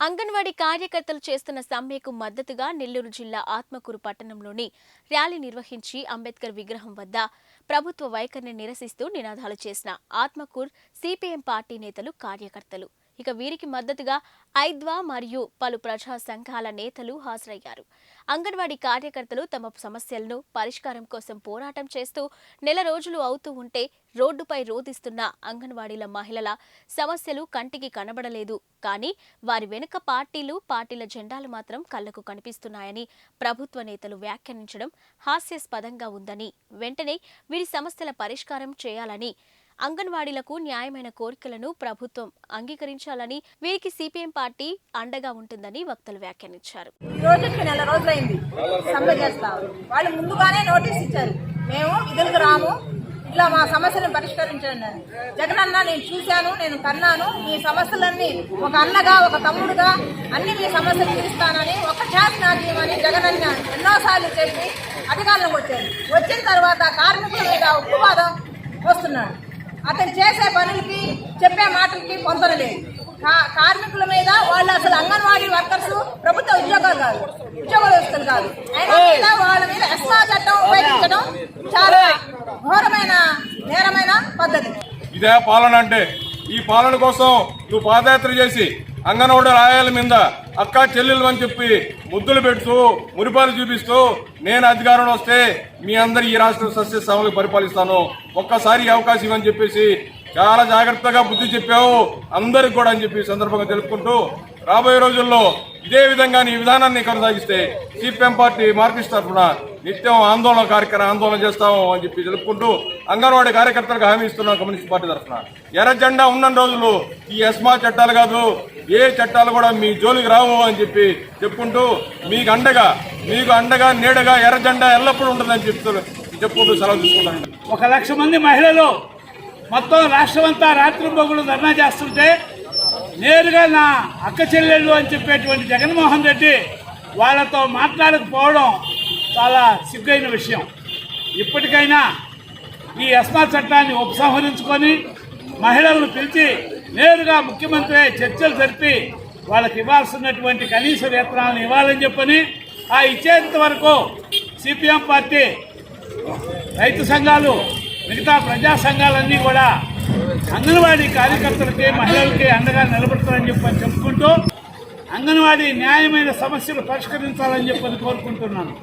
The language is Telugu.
అంగన్వాడీ కార్యకర్తలు చేస్తున్న సమ్మెకు మద్దతుగా నెల్లూరు జిల్లా ఆత్మకూరు పట్టణంలోని ర్యాలీ నిర్వహించి అంబేద్కర్ విగ్రహం వద్ద ప్రభుత్వ వైఖరిని నిరసిస్తూ నినాదాలు చేసిన ఆత్మకూరు సిపిఎం పార్టీ నేతలు కార్యకర్తలు. ఇక వీరికి మద్దతుగా ఐద్వా మరియు పలు ప్రజా సంఘాల నేతలు హాజరయ్యారు. అంగన్వాడీ కార్యకర్తలు తమ సమస్యలను పరిష్కారం కోసం పోరాటం చేస్తూ నెల రోజులు అవుతూ ఉంటే రోడ్డుపై రోధిస్తున్న అంగన్వాడీల మహిళల సమస్యలు కంటికి కనబడలేదు. కానీ వారి వెనుక పార్టీల జెండాలు మాత్రం కళ్లకు కనిపిస్తున్నాయని ప్రభుత్వ నేతలు వ్యాఖ్యానించడం హాస్యాస్పదంగా ఉందని, వెంటనే వీరి సమస్యల పరిష్కారం చేయాలని, అంగన్వాడీలకు న్యాయమైన కోరికలను ప్రభుత్వం అంగీకరించాలని, వీరికి సిపిఎం పార్టీ అండగా ఉంటుందని వక్తలు వ్యాఖ్యానించారు. ఈ రోజుకి నెల రోజులైంది సమ్మె చేస్తారు. వాళ్ళు ముందుగానే నోటీస్ ఇచ్చారు, మేము విధులకు రాము, ఇట్లా మా సమస్యలను పరిష్కరించండి. జగనన్న నేను చూశాను, నేను కన్నాను, మీ సమస్యలన్నీ ఒక అన్నగా ఒక తమ్ముడుగా అన్ని మీ సమస్యలు తీరుస్తానని ఒక ఛాన్స్ నాకేమని జగనన్న ఎన్నోసార్లు చెప్పి అధికారంలోకి వచ్చారు. వచ్చిన తర్వాత కార్మికుల మీద ఉక్కువాదం వస్తున్నాడు. అతను చేసే పనులకి చెప్పే మాటలకి పొందడం లేదు. కార్మికుల మీద వాళ్ళు అసలు అంగన్వాడీ వర్కర్స్ ప్రభుత్వ ఉద్యోగస్తులు కాదు, అయినా వాళ్ళ మీద ఎస్మా చట్టం ఉపయోగించడం చాలా ఘోరమైన నేరమైన పద్ధతి. ఇదే పాలన అంటే? ఈ పాలన కోసం నువ్వు పాదయాత్ర చేసి అంగన్వాడీ రాయాల మీద అక్క చెల్లెలు అని చెప్పి ముద్దులు పెడుతూ మురిపాలు చూపిస్తూ నేను అధికారంలో వస్తే మీ అందరి ఈ రాష్ట్ర సస్యశ్యామలకు పరిపాలిస్తాను, ఒక్కసారి అవకాశం ఇవ్వని చెప్పేసి చాలా జాగ్రత్తగా బుద్ధి చెప్పావు అందరికి కూడా అని చెప్పి సందర్భంగా తెలుపుకుంటూ, రాబోయే రోజుల్లో ఇదే విధంగా నీ విధానాన్ని కొనసాగిస్తే సిపిఎం పార్టీ మార్క్సిస్ట్ తరఫున నిత్యం ఆందోళన చేస్తాము అని చెప్పి తెలుపుకుంటూ, అంగన్వాడీ కార్యకర్తలకు హామీ ఇస్తున్నాం కమ్యూనిస్ట్ పార్టీ తరఫున. ఎర్ర జెండా ఉన్న రోజులు ఈ ఎస్మా చట్టాలు కాదు, ఏ చట్టాలు కూడా మీ జోలికి రావు అని చెప్పి చెప్పుకుంటూ, మీకు అండగా నీడగా ఎర్ర జెండా ఎల్లప్పుడూ ఉంటుందని చెప్పుకుంటూ సెలవు తీసుకుంటాను. 1 లక్ష మంది మహిళలు మొత్తం రాష్ట్రమంతా రాత్రింబొగులు ధర్నా చేస్తుంటే నేరుగా నా అక్క చెల్లెళ్ళు అని చెప్పేటువంటి జగన్మోహన్ రెడ్డి వాళ్ళతో మాట్లాడకపోవడం చాలా సిగ్గైన విషయం. ఇప్పటికైనా ఈ ఎస్మా చట్టాన్ని ఉపసంహరించుకొని మహిళలను పిలిచి నేరుగా ముఖ్యమంత్రి చర్చలు జరిపి వాళ్ళకి ఇవ్వాల్సినటువంటి కనీస వేతనాలను ఇవ్వాలని చెప్పని, ఆ ఇచ్చేంత వరకు సిపిఎం పార్టీ, రైతు సంఘాలు, మిగతా ప్రజా సంఘాలన్నీ కూడా అంగన్వాడీ కార్యకర్తలకి మహిళలకి అండగా నిలబడతారని చెప్పని చెప్పుకుంటూ అంగన్వాడీ న్యాయమైన సమస్యలు పరిష్కరించాలని చెప్పని కోరుకుంటున్నాను.